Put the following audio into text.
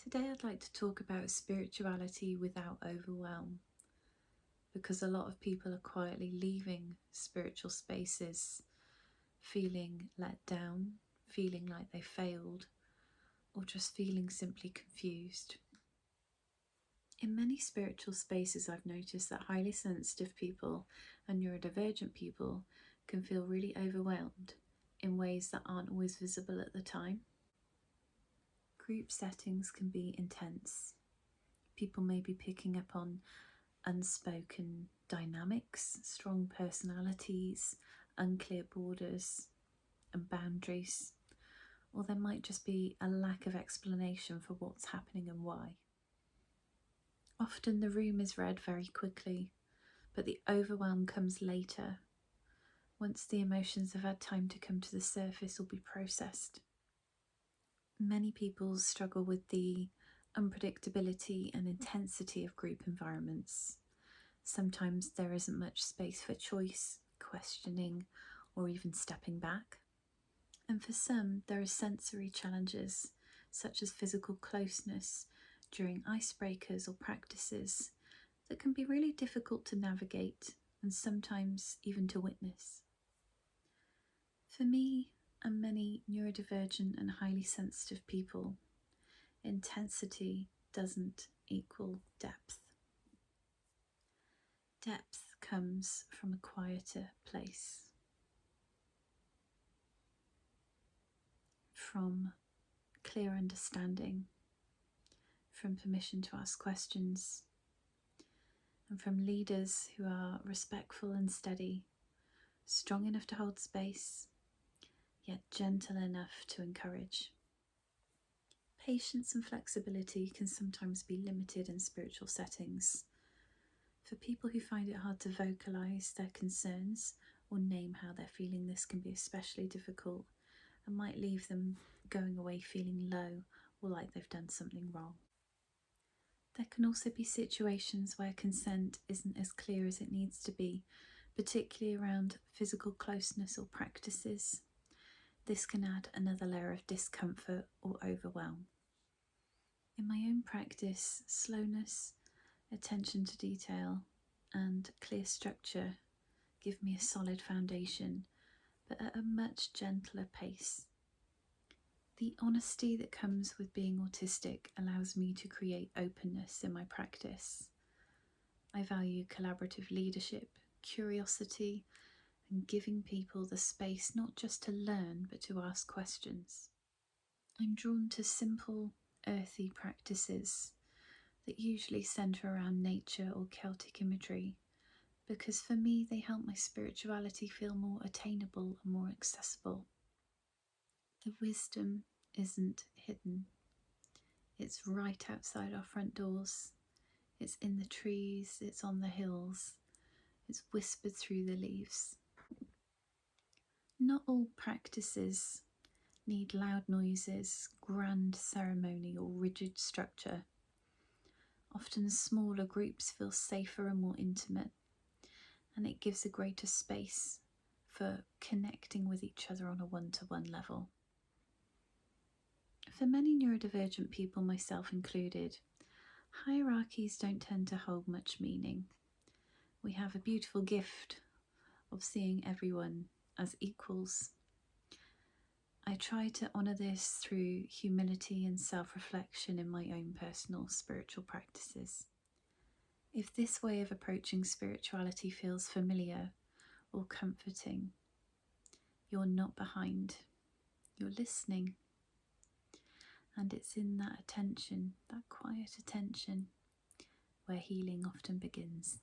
Today I'd like to talk about spirituality without overwhelm, because a lot of people are quietly leaving spiritual spaces feeling let down, feeling like they failed, or just feeling simply confused. In many spiritual spaces, I've noticed that highly sensitive people and neurodivergent people can feel really overwhelmed in ways that aren't always visible at the time. Group settings can be intense. People may be picking up on unspoken dynamics, strong personalities, unclear borders and boundaries, or there might just be a lack of explanation for what's happening and why. Often the room is read very quickly, but the overwhelm comes later, once the emotions have had time to come to the surface or be processed. Many people struggle with the unpredictability and intensity of group environments. Sometimes there isn't much space for choice, questioning, or even stepping back. And for some, there are sensory challenges, such as physical closeness during icebreakers or practices, that can be really difficult to navigate and sometimes even to witness. For me and many neurodivergent and highly sensitive people, intensity doesn't equal depth. Depth comes from a quieter place, from clear understanding, from permission to ask questions, and from leaders who are respectful and steady, strong enough to hold space, yet gentle enough to encourage. Patience and flexibility can sometimes be limited in spiritual settings. For people who find it hard to vocalise their concerns or name how they're feeling, this can be especially difficult and might leave them going away feeling low or like they've done something wrong. There can also be situations where consent isn't as clear as it needs to be, particularly around physical closeness or practices. This can add another layer of discomfort or overwhelm. In my own practice, slowness, attention to detail, and clear structure give me a solid foundation, but at a much gentler pace. The honesty that comes with being autistic allows me to create openness in my practice. I value collaborative leadership, curiosity, and giving people the space not just to learn but to ask questions. I'm drawn to simple, earthy practices that usually centre around nature or Celtic imagery, because for me they help my spirituality feel more attainable and more accessible. The wisdom isn't hidden. It's right outside our front doors. It's in the trees, it's on the hills, it's whispered through the leaves. Not all practices need loud noises, grand ceremony, or rigid structure. Often smaller groups feel safer and more intimate, and it gives a greater space for connecting with each other on a one-to-one level. For many neurodivergent people, myself included, hierarchies don't tend to hold much meaning. We have a beautiful gift of seeing everyone as equals. I try to honour this through humility and self-reflection in my own personal spiritual practices. If this way of approaching spirituality feels familiar or comforting, you're not behind, you're listening. And it's in that attention, that quiet attention, where healing often begins.